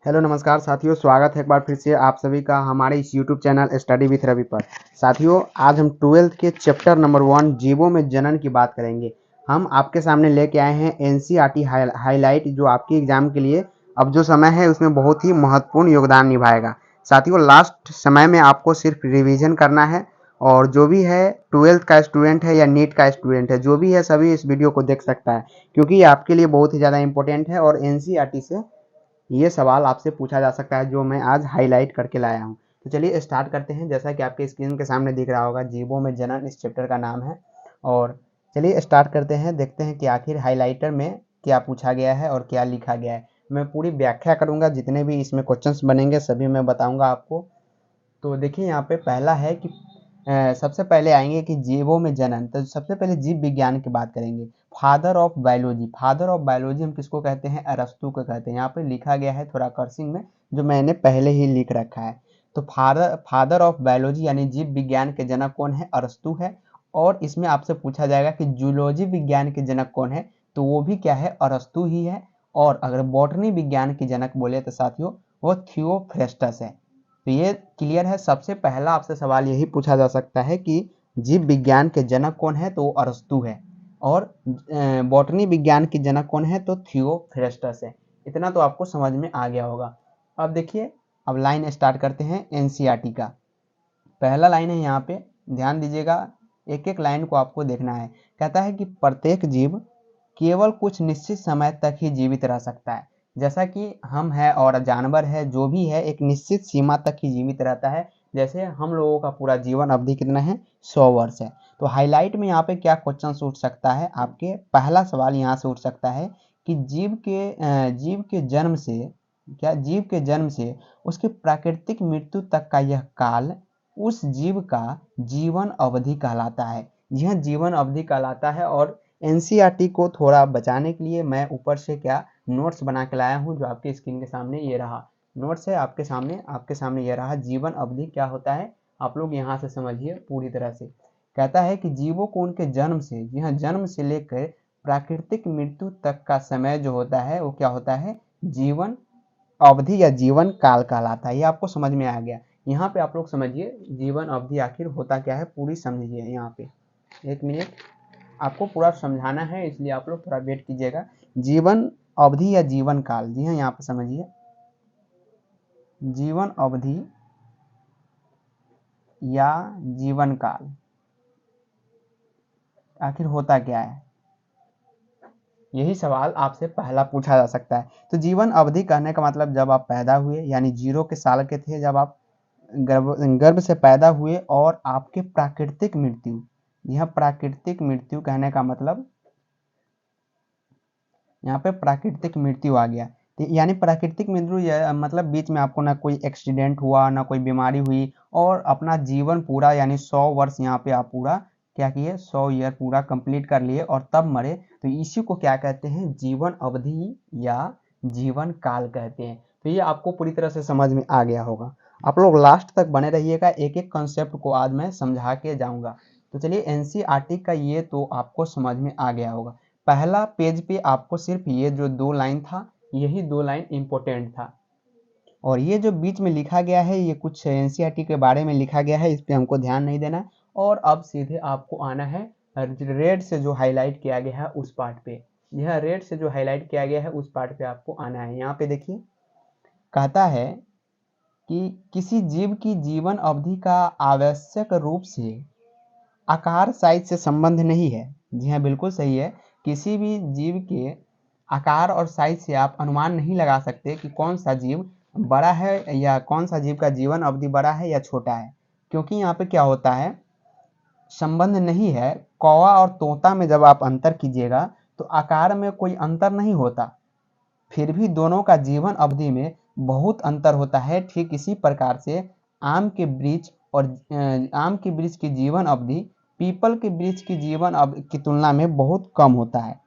Hello नमस्कार साथियों, स्वागत है एक बार फिर से आप सभी का हमारे इस YouTube channel study with Ravi पर। साथियों, आज हम 12th के चैप्टर नंबर 1 जीवों में जनन की बात करेंगे। हम आपके सामने लेके आए हैं एनसीईआरटी हाईलाइट, जो आपके एग्जाम के लिए अब जो समय है उसमें बहुत ही महत्वपूर्ण योगदान निभाएगा। साथियों, लास्ट समय में आपको सिर्फ रिवीजन करना है और जो भी है 12th का स्टूडेंट है या नीट का स्टूडेंट है, जो भी है सभी इस वीडियो को देख सकता है, क्योंकि ये आपके लिए बहुत ही ज़्यादा इंपॉर्टेंट है और एनसीईआरटी से ये सवाल आपसे पूछा जा सकता है, जो मैं आज हाईलाइट करके लाया हूँ। तो चलिए स्टार्ट करते हैं। जैसा कि आपके स्क्रीन के सामने दिख रहा होगा, जीवों में जनन इस चैप्टर का नाम है। और चलिए स्टार्ट करते हैं, देखते हैं कि आखिर हाईलाइटर में क्या पूछा गया है और क्या लिखा गया है। मैं पूरी व्याख्या करूंगा, जितने भी इसमें क्वेश्चंस बनेंगे सभी मैं बताऊंगा आपको। तो देखिए यहाँ पे पहला है कि सबसे पहले आएंगे कि जीवों में जनन। तो सबसे पहले जीव विज्ञान की बात करेंगे। Father of biology, father of biology हम किसको कहते हैं? अरस्तु को कहते हैं। यहाँ पे लिखा गया है थोड़ा कर्सिंग में, जो मैंने पहले ही लिख रखा है। तो फादर ऑफ बायोलॉजी यानी जीव विज्ञान के जनक कौन है? अरस्तु है। और इसमें आपसे पूछा जाएगा कि जूलॉजी विज्ञान के जनक कौन है? तो वो भी क्या है? अरस्तु ही है। और अगर बॉटनी विज्ञान के जनक बोले तो साथियों वो थियोफ्रेस्टस है। तो ये क्लियर है। सबसे पहला आपसे सवाल यही पूछा जा सकता है कि जीव विज्ञान के जनक कौन है? तो अरस्तु है। और बॉटनी विज्ञान के जनक कौन है? तो थियोफ्रेस्टस है। इतना तो आपको समझ में आ गया होगा। अब देखिए, अब लाइन स्टार्ट करते हैं एनसीईआरटी का। पहला लाइन है यहाँ पे, ध्यान दीजिएगा, एक एक लाइन को आपको देखना है। कहता है कि प्रत्येक जीव केवल कुछ निश्चित समय तक ही जीवित रह सकता है। जैसा कि हम है और जानवर है, जो भी है एक निश्चित सीमा तक ही जीवित रहता है। जैसे हम लोगों का पूरा जीवन अवधि कितना है? 100 वर्ष है। तो हाईलाइट में यहाँ पे क्या क्वेश्चन उठ सकता है आपके? पहला सवाल यहाँ से उठ सकता है कि जीव के जन्म से, क्या जीव के जन्म से उसके प्राकृतिक मृत्यु तक का यह काल उस जीव का जीवन अवधि कहलाता है। यह जीवन अवधि कहलाता है। और एनसीईआरटी को थोड़ा बचाने के लिए मैं ऊपर से क्या नोट्स बना के लाया हूँ, जो आपके स्क्रीन के सामने ये रहा नोट्स है। आपके सामने ये रहा। जीवन अवधि क्या होता है आप लोग यहाँ से समझिए पूरी तरह से। कहता है कि जीवों को उनके जन्म से, यह जन्म से लेकर प्राकृतिक मृत्यु तक का समय जो होता है वो क्या होता है? जीवन अवधि या जीवन काल कहलाता है। ये आपको समझ में आ गया। यहाँ पे आप लोग समझिए जीवन अवधि आखिर होता क्या है, पूरी समझिए। यहाँ पे एक मिनट, आपको पूरा समझाना है, इसलिए आप लोग थोड़ा वेट कीजिएगा। जीवन अवधि या जीवन काल, जी हाँ, यहाँ पे समझिए जीवन अवधि या जीवन काल आखिर होता क्या है, यही सवाल आपसे पहला पूछा जा सकता है। तो जीवन अवधि कहने का मतलब जब आप पैदा हुए, यानी 0 के साल के थे जब आप गर्भ से पैदा हुए, और आपके प्राकृतिक मृत्यु, यह प्राकृतिक मृत्यु कहने का मतलब यहाँ पे प्राकृतिक मृत्यु आ गया। तो यानी प्राकृतिक मृत्यु मतलब बीच में आपको ना कोई एक्सीडेंट हुआ, ना कोई बीमारी हुई, और अपना जीवन पूरा यानी 100 वर्ष यहाँ पे आप पूरा क्या किए? 100 ईयर पूरा कंप्लीट कर लिए और तब मरे। तो इसी को क्या कहते हैं? जीवन अवधि या जीवन काल कहते हैं। तो ये आपको पूरी तरह से समझ में आ गया होगा। आप लोग लास्ट तक बने रहिएगा, एक एक कंसेप्ट को आज मैं समझा के जाऊंगा। तो चलिए, एनसीईआरटी का ये तो आपको समझ में आ गया होगा। पहला पेज पे आपको सिर्फ ये जो 2 लाइन था, यही 2 लाइन इंपॉर्टेंट था। और ये जो बीच में लिखा गया है, ये कुछ एनसीईआरटी के बारे में लिखा गया है, इस पे हमको ध्यान नहीं देना। और अब सीधे आपको आना है रेड से जो हाईलाइट किया गया है उस पार्ट पे। यह रेड से जो हाईलाइट किया गया है उस पार्ट पे आपको आना है। यहाँ पे देखिए, कहता है कि किसी जीव की जीवन अवधि का आवश्यक रूप से आकार साइज से संबंध नहीं है। जी हाँ, बिल्कुल सही है। किसी भी जीव के आकार और साइज से आप अनुमान नहीं लगा सकते कि कौन सा जीव बड़ा है या कौन सा जीव का जीवन अवधि बड़ा है या छोटा है, क्योंकि यहाँ पे क्या होता है, संबंध नहीं है। कौवा और तोता में जब आप अंतर कीजिएगा तो आकार में कोई अंतर नहीं होता, फिर भी दोनों का जीवन अवधि में बहुत अंतर होता है। ठीक इसी प्रकार से आम के वृक्ष और आम के वृक्ष की जीवन अवधि पीपल के वृक्ष की जीवन की तुलना में बहुत कम होता है।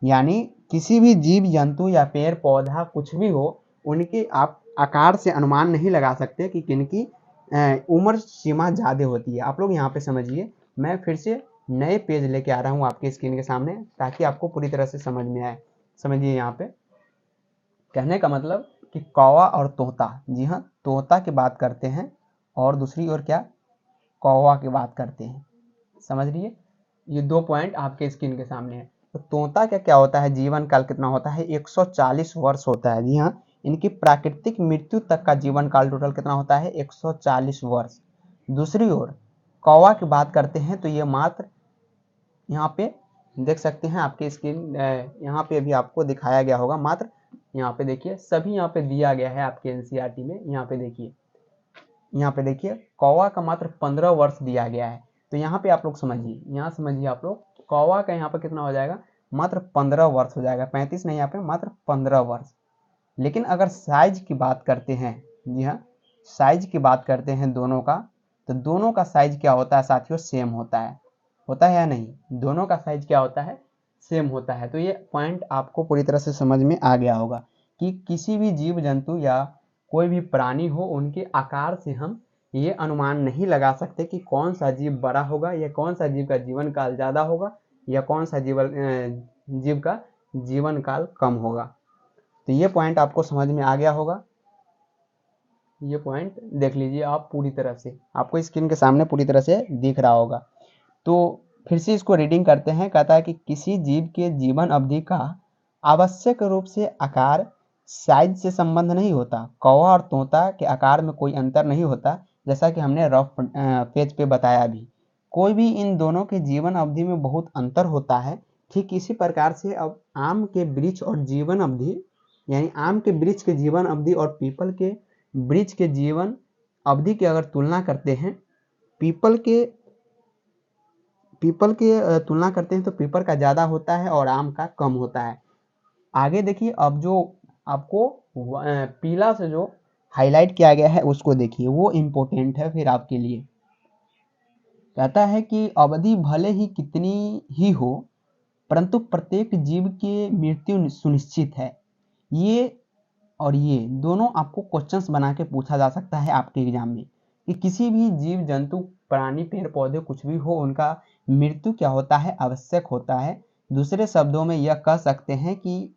यानी किसी भी जीव जंतु या पेड़ पौधा कुछ भी हो, उनके आप आकार से अनुमान नहीं लगा सकते कि किनकी उम्र सीमा ज़्यादा होती है। आप लोग यहाँ पे समझिए, मैं फिर से नए पेज लेके आ रहा हूँ आपके स्क्रीन के सामने, ताकि आपको पूरी तरह से समझ में आए। समझिए, यहाँ पे कहने का मतलब कि कौवा और तोता, जी हाँ तोता की बात करते हैं और दूसरी ओर क्या कौवा की बात करते हैं। समझ रही ये 2 पॉइंट आपके स्क्रीन के सामने है। तो तोता का क्या होता है, जीवन काल कितना होता है, 140 वर्ष होता है। जी हाँ, इनकी प्राकृतिक मृत्यु तक का जीवन काल टोटल कितना होता है, 140 वर्ष। दूसरी ओर कौवा की बात करते हैं तो ये मात्र, यहाँ पे देख सकते हैं आपके स्क्रीन, यहाँ पे भी आपको दिखाया गया होगा, मात्र यहाँ पे देखिए सभी यहाँ पे दिया गया है आपके एनसीईआरटी में। यहाँ पे देखिए कौवा का मात्र 15 वर्ष दिया गया है। तो यहाँ पे आप लोग समझिए, यहाँ समझिए आप लोग, कौवा का यहाँ पे कितना हो जाएगा, मात्र 15 वर्ष हो जाएगा, 35 नहीं, यहाँ पे मात्र 15 वर्ष। लेकिन अगर साइज की बात करते हैं, जी हाँ साइज की बात करते हैं दोनों का, तो दोनों का साइज क्या होता है साथियों, सेम होता है या नहीं, दोनों का साइज क्या होता है, सेम होता है। तो ये पॉइंट आपको पूरी तरह से समझ में आ गया होगा कि किसी भी जीव जंतु या कोई भी प्राणी हो, उनके आकार से हम ये अनुमान नहीं लगा सकते कि कौन सा जीव बड़ा होगा या कौन सा जीव का जीवन काल ज़्यादा होगा या कौन सा जीव का जीवन काल कम होगा। तो ये पॉइंट आपको समझ में आ गया होगा। ये पॉइंट देख लीजिए आप पूरी तरह से, आपको स्क्रीन के सामने पूरी तरह से दिख रहा होगा। तो फिर से इसको रीडिंग करते हैं। कहता है कि किसी जीव के जीवन अवधि का आवश्यक रूप से आकार साइज से संबंध नहीं होता। कौवा और तोता के आकार में कोई अंतर नहीं होता, जैसा कि हमने रफ पेज पे बताया भी। कोई भी इन दोनों के जीवन अवधि में बहुत अंतर होता है। ठीक इसी प्रकार से अब आम के वृक्ष और जीवन अवधि, यानी आम के वृक्ष के जीवन अवधि और पीपल के वृक्ष के जीवन अवधि की अगर तुलना करते हैं, पीपल के तुलना करते हैं तो पीपल का ज़्यादा होता है और आम का कम होता है। आगे देखिए, अब जो आपको पीला से जो हाईलाइट किया गया है उसको देखिए, वो इम्पोर्टेंट है फिर आपके लिए। कहता है कि अवधि भले ही कितनी ही हो, परंतु प्रत्येक जीव की मृत्यु सुनिश्चित है। ये और ये दोनों आपको क्वेश्चंस बना के पूछा जा सकता है आपके एग्जाम में, कि किसी भी जीव जंतु प्राणी पेड़ पौधे कुछ भी हो, उनका मृत्यु क्या होता है, आवश्यक होता है। दूसरे शब्दों में यह कह सकते हैं कि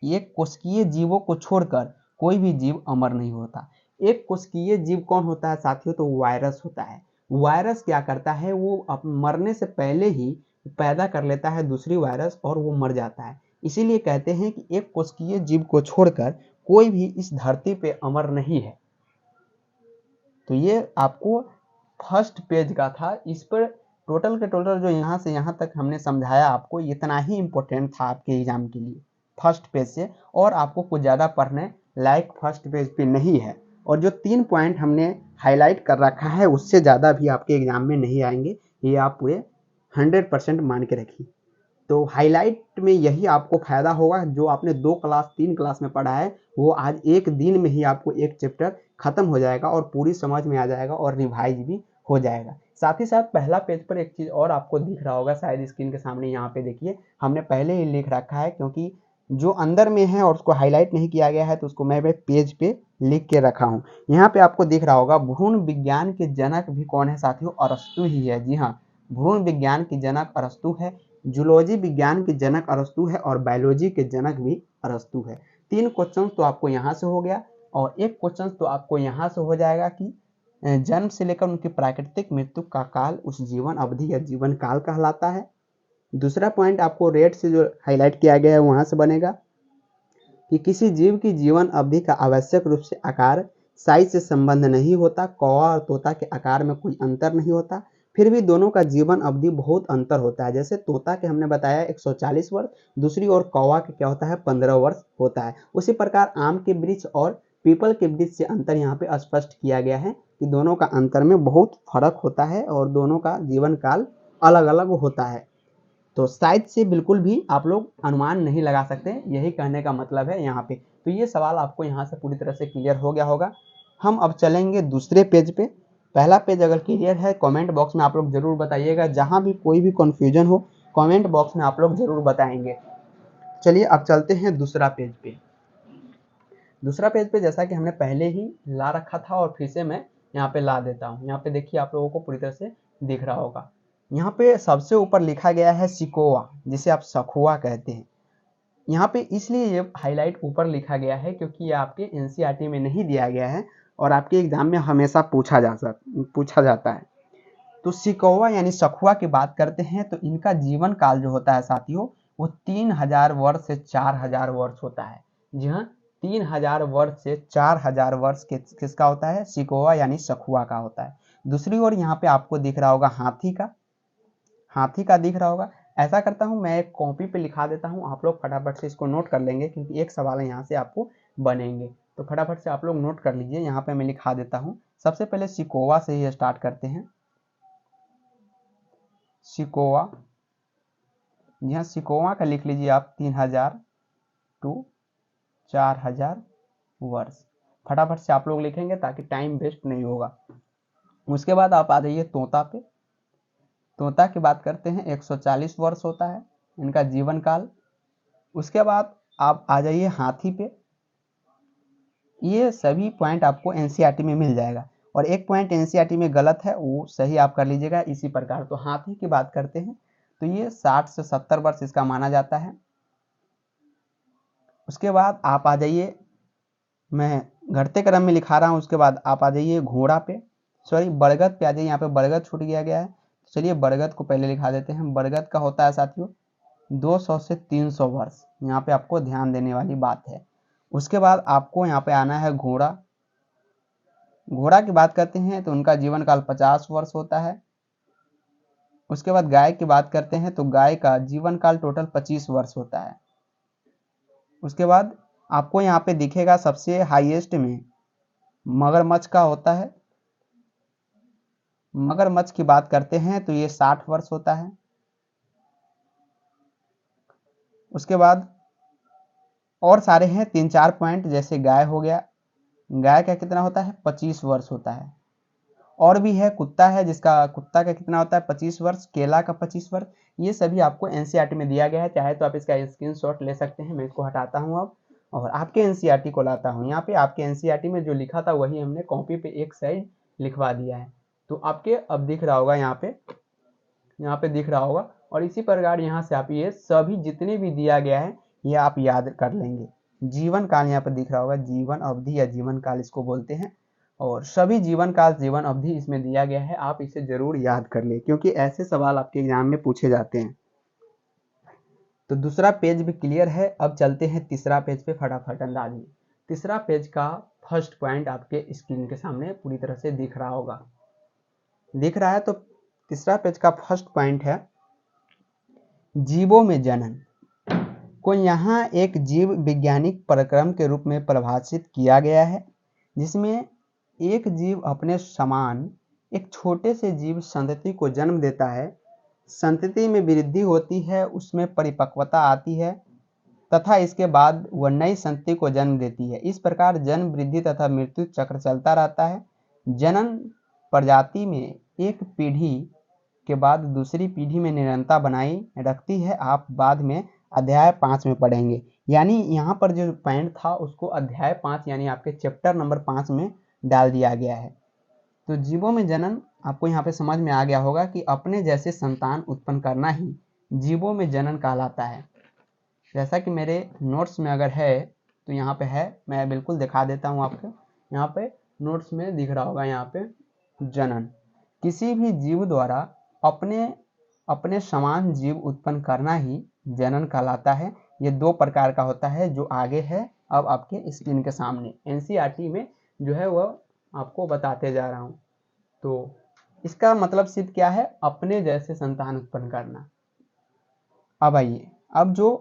एक कोशिकीय जीवों को छोड़कर कोई भी जीव अमर नहीं होता। एक कोशिकीय जीव कौन होता है साथियों, तो वायरस होता है। वायरस क्या करता है, वो मरने से पहले ही पैदा कर लेता है दूसरी वायरस और वो मर जाता है। इसीलिए कहते हैं कि एक कोशिकीय जीव को छोड़कर कोई भी इस धरती पे अमर नहीं है। तो ये आपको फर्स्ट पेज का था। इस पर टोटल के टोटल जो यहाँ से यहाँ तक हमने समझाया आपको, इतना ही इम्पोर्टेंट था आपके एग्जाम के लिए फर्स्ट पेज से, और आपको कुछ ज़्यादा पढ़ने लायक फर्स्ट पेज पे नहीं है। और जो 3 पॉइंट हमने हाईलाइट कर रखा है उससे ज़्यादा भी आपके एग्जाम में नहीं आएंगे, ये आप पूरे 100% मान के रखिए। तो हाईलाइट में यही आपको फायदा होगा, जो आपने 2 क्लास 3 क्लास में पढ़ा है वो आज एक दिन में ही आपको एक चैप्टर खत्म हो जाएगा और पूरी समझ में आ जाएगा और रिवाइज भी हो जाएगा। साथ ही साथ पहला पेज पर एक चीज़ और आपको दिख रहा होगा शायद स्क्रीन के सामने, यहाँ पे देखिए हमने पहले ही लिख रखा है, क्योंकि जो अंदर में है और उसको हाईलाइट नहीं किया गया है तो उसको मैं पेज पे लिख के रखा हूँ। यहाँ पे आपको दिख रहा होगा, भ्रूण विज्ञान के जनक भी कौन है साथियों, अरस्तु ही है। जी हाँ, भ्रूण विज्ञान के जनक अरस्तु है। जूलॉजी विज्ञान के जनक अरस्तु है और बायोलॉजी के जनक भी अरस्तु है। 3 क्वेश्चन तो आपको यहाँ से हो गया और एक क्वेश्चन तो आपको यहाँ से हो जाएगा कि जन्म से लेकर उनकी प्राकृतिक मृत्यु का काल उस जीवन अवधि या जीवन काल कहलाता है। दूसरा पॉइंट आपको रेड से जो हाईलाइट किया गया है वहाँ से बनेगा कि किसी जीव की जीवन अवधि का आवश्यक रूप से आकार साइज से संबंध नहीं होता। कौवा और तोता के आकार में कोई अंतर नहीं होता, फिर भी दोनों का जीवन अवधि बहुत अंतर होता है। जैसे तोता के हमने बताया 140 वर्ष, दूसरी ओर कौवा के क्या होता है, 15 वर्ष होता है। उसी प्रकार आम के वृक्ष और पीपल के वृक्ष से अंतर यहाँ पे स्पष्ट किया गया है कि दोनों का अंतर में बहुत फर्क होता है और दोनों का जीवन काल अलग अलग होता है। तो साइज से बिल्कुल भी आप लोग अनुमान नहीं लगा सकते, यही कहने का मतलब है यहाँ पे। तो ये सवाल आपको यहाँ से पूरी तरह से क्लियर हो गया होगा। हम अब चलेंगे दूसरे पेज पे। पहला पेज अगर क्लियर है कमेंट बॉक्स में आप लोग जरूर बताइएगा, जहाँ भी कोई भी कन्फ्यूजन हो कमेंट बॉक्स में आप लोग जरूर बताएंगे। चलिए अब चलते हैं दूसरा पेज पे। दूसरा पेज पे जैसा कि हमने पहले ही ला रखा था और फिर से मैं यहाँ पे ला देता हूँ। यहाँ पे देखिए आप लोगों को पूरी तरह से दिख रहा होगा। यहाँ पे सबसे ऊपर लिखा गया है सिकोआ, जिसे आप सखुआ कहते हैं। यहाँ पे इसलिए ये हाईलाइट ऊपर लिखा गया है क्योंकि ये आपके एनसीईआरटी में नहीं दिया गया है और आपके एग्जाम में हमेशा पूछा जाता है। तो सिकोवा यानी सखुआ की बात करते हैं तो इनका जीवन काल जो होता है साथियों वो 3000 वर्ष से 4000 वर्ष होता है। जी हाँ, 3000 वर्ष से 4000 वर्ष किसका होता है? सिकोवा यानी सखुआ का होता है। दूसरी ओर यहाँ पे आपको दिख रहा होगा हाथी का दिख रहा होगा। ऐसा करता हूँ, मैं एक कॉपी पे लिखा देता हूँ, आप लोग फटाफट से इसको नोट कर लेंगे क्योंकि एक सवाल यहाँ से आपको बनेंगे। तो फटाफट से आप लोग नोट कर लीजिए, यहाँ पे मैं लिखा देता हूँ। सबसे पहले सिकोवा से ही स्टार्ट करते हैं। सिकोवा, यहाँ सिकोवा का लिख लीजिए आप 3000 टू 4000 वर्ष। फटाफट से आप लोग लिखेंगे ताकि टाइम वेस्ट नहीं होगा। उसके बाद आप आ जाइए तोता पे। तोता की बात करते हैं 140 वर्ष होता है इनका जीवन काल। उसके बाद आप आ जाइए हाथी पे। ये सभी पॉइंट आपको एनसीईआरटी में मिल जाएगा और एक पॉइंट एनसीईआरटी में गलत है, वो सही आप कर लीजिएगा इसी प्रकार। तो हाथी की बात करते हैं तो ये 60 से 70 वर्ष इसका माना जाता है। उसके बाद आप आ जाइए, मैं घटते क्रम में लिखा रहा हूँ। उसके बाद आप आ जाइए घोड़ा पे, सॉरी बरगद पे आ जाइए। यहाँ पे बरगद छूट गया है। चलिए बरगद को पहले लिखा देते हैं। बरगद का होता है साथियों 200 से 300 वर्ष, यहाँ पे आपको ध्यान देने वाली बात है। उसके बाद आपको यहाँ पे आना है घोड़ा की बात करते हैं तो उनका जीवन काल 50 वर्ष होता है। उसके बाद गाय की बात करते हैं तो गाय का जीवन काल टोटल 25 वर्ष होता है। उसके बाद आपको यहाँ पे दिखेगा सबसे हाईएस्ट में मगरमच्छ का होता है। मगरमच्छ की बात करते हैं तो ये 60 वर्ष होता है। उसके बाद और सारे हैं 3-4 पॉइंट, जैसे गाय हो गया, गाय का कितना होता है 25 वर्ष होता है। और भी है कुत्ता है, जिसका कुत्ता का कितना होता है 25 वर्ष, केला का 25 वर्ष। ये सभी आपको एनसीईआरटी में दिया गया है, चाहे तो आप इसका स्क्रीनशॉट ले सकते हैं। मैं इसको हटाता हूँ अब और आपके एनसीईआरटी को लाता हूँ। यहाँ पे आपके एनसीईआरटी में जो लिखा था वही हमने कॉपी पे एक साइड लिखवा दिया है। तो आपके अब दिख रहा होगा, यहाँ पे दिख रहा होगा। और इसी प्रकार यहाँ से आप ये सभी जितने भी दिया गया है ये आप याद कर लेंगे। जीवन काल यहाँ पे दिख रहा होगा, जीवन अवधि या जीवन काल इसको बोलते हैं। और सभी जीवन काल जीवन अवधि इसमें दिया गया है, आप इसे जरूर याद कर ले क्योंकि ऐसे सवाल आपके एग्जाम में पूछे जाते हैं। तो दूसरा पेज भी क्लियर है। अब चलते हैं तीसरा पेज पे फटाफट अंदाज में। तीसरा पेज का फर्स्ट पॉइंट आपके स्क्रीन के सामने पूरी तरह से दिख रहा होगा, दिख रहा है। तो तीसरा पेज का फर्स्ट पॉइंट है जीवों में जनन को यहाँ एक जीव वैज्ञानिक प्रक्रम के रूप में परिभाषित किया गया है, जिसमें एक जीव अपने समान एक छोटे से जीव संतति को जन्म देता है। संतति में वृद्धि होती है, उसमें परिपक्वता आती है तथा इसके बाद वह नई संतति को जन्म देती है। इस प्रकार जन्म, वृद्धि तथा मृत्यु चक्र चलता रहता है। जनन प्रजाति में एक पीढ़ी के बाद दूसरी पीढ़ी में निरंतरता बनाई रखती है। आप बाद में अध्याय 5 में पढ़ेंगे। यानी यहाँ पर जो पॉइंट था उसको अध्याय 5 यानी आपके चैप्टर नंबर 5 में डाल दिया गया है। तो जीवों में जनन आपको यहाँ पे समझ में आ गया होगा कि अपने जैसे संतान उत्पन्न करना ही जीवों में जनन कहलाता है। जैसा कि मेरे नोट्स में अगर है तो यहाँ पे है, मैं बिल्कुल दिखा देता हूँ आपको। यहाँ पे नोट्स में दिख रहा होगा, यहाँ पे जनन किसी भी जीव द्वारा अपने समान जीव उत्पन्न करना ही जनन कहलाता है। ये 2 प्रकार का होता है जो आगे है अब आपके स्क्रीन के सामने एनसीईआरटी में जो है वह आपको बताते जा रहा हूँ। तो इसका मतलब सिर्फ क्या है, अपने जैसे संतान उत्पन्न करना। अब आइए, अब जो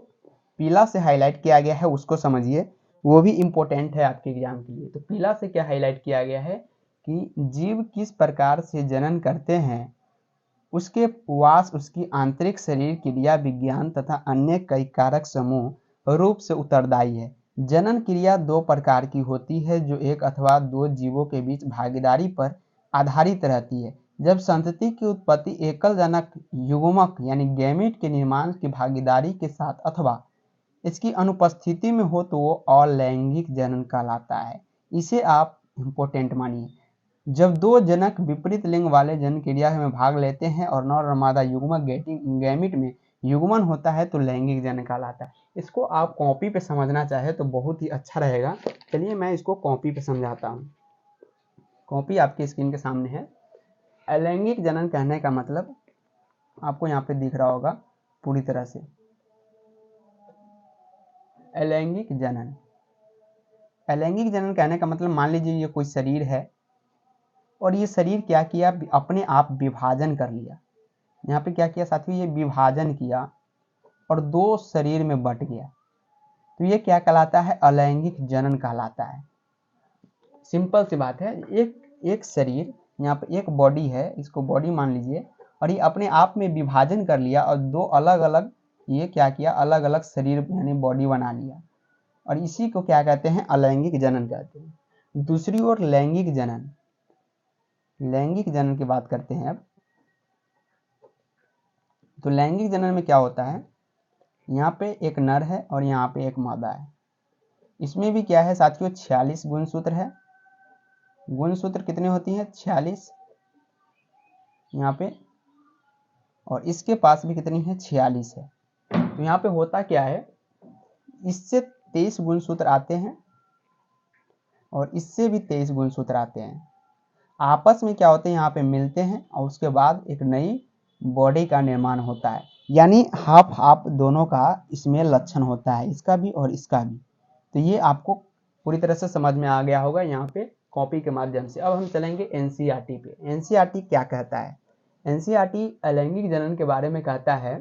पीला से हाईलाइट किया गया है उसको समझिए, वो भी इम्पोर्टेंट है आपके एग्जाम के लिए। तो पीला से क्या हाईलाइट किया गया है कि जीव किस प्रकार से जनन करते हैं, उसके वास, उसकी आंतरिक शरीर क्रिया विज्ञान तथा अन्य कई कारक समूह रूप से उत्तरदायी है। जनन क्रिया 2 प्रकार की होती है जो एक अथवा 2 जीवों के बीच भागीदारी पर आधारित रहती है। जब संतति की उत्पत्ति एकल जनक युग्मक यानी गैमीट के निर्माण की भागीदारी के साथ अथवा इसकी अनुपस्थिति में हो तो वो अलैंगिक जनन कहलाता है। इसे आप इम्पोर्टेंट मानिए। जब 2 जनक विपरीत लिंग वाले जनन क्रिया में भाग लेते हैं और नर और मादा युग्मक गैमीट में युग्मन होता है तो लैंगिक जनन कहलाता है। इसको आप कॉपी पे समझना चाहे तो बहुत ही अच्छा रहेगा। चलिए मैं इसको कॉपी पे समझाता हूँ। कॉपी आपकी स्क्रीन के सामने है। अलैंगिक जनन कहने का मतलब आपको यहाँ पे दिख रहा होगा पूरी तरह से। अलैंगिक जनन, अलैंगिक जनन कहने का मतलब मान लीजिए ये कोई शरीर है और ये शरीर क्या किया, अपने आप विभाजन कर लिया। यहाँ पे क्या किया साथियों, ये विभाजन किया और दो शरीर में बट गया, तो ये क्या कहलाता है, अलैंगिक जनन कहलाता है। सिंपल सी बात है, एक शरीर, यहाँ पे एक बॉडी है, इसको बॉडी मान लीजिए, और ये अपने आप में विभाजन कर लिया और दो अलग अलग, ये क्या किया, अलग अलग शरीर यानी बॉडी बना लिया, और इसी को क्या कहते हैं, अलैंगिक जनन कहते हैं। दूसरी ओर लैंगिक जनन, लैंगिक जनन की बात करते हैं अब। तो लैंगिक जनन में क्या होता है, यहाँ पे एक नर है और यहाँ पे एक मादा है। इसमें भी क्या है साथियों, 46 गुणसूत्र है। गुणसूत्र कितने होती हैं, 46 यहाँ पे, और इसके पास भी कितनी है, 46 है। तो यहाँ पे होता क्या है, इससे 23 गुणसूत्र आते हैं और इससे भी 23 गुणसूत्र आते हैं। आपस में क्या होते हैं, यहाँ पे मिलते हैं और उसके बाद एक नई बॉडी का निर्माण होता है। यानी हाफ हाफ दोनों का इसमें लक्षण होता है, इसका भी और इसका भी। तो ये आपको पूरी तरह से समझ में आ गया होगा यहाँ पे कॉपी के माध्यम से। अब हम चलेंगे एनसीईआरटी पे। एनसीईआरटी क्या कहता है, एनसीईआरटी अलैंगिक जनन के बारे में कहता है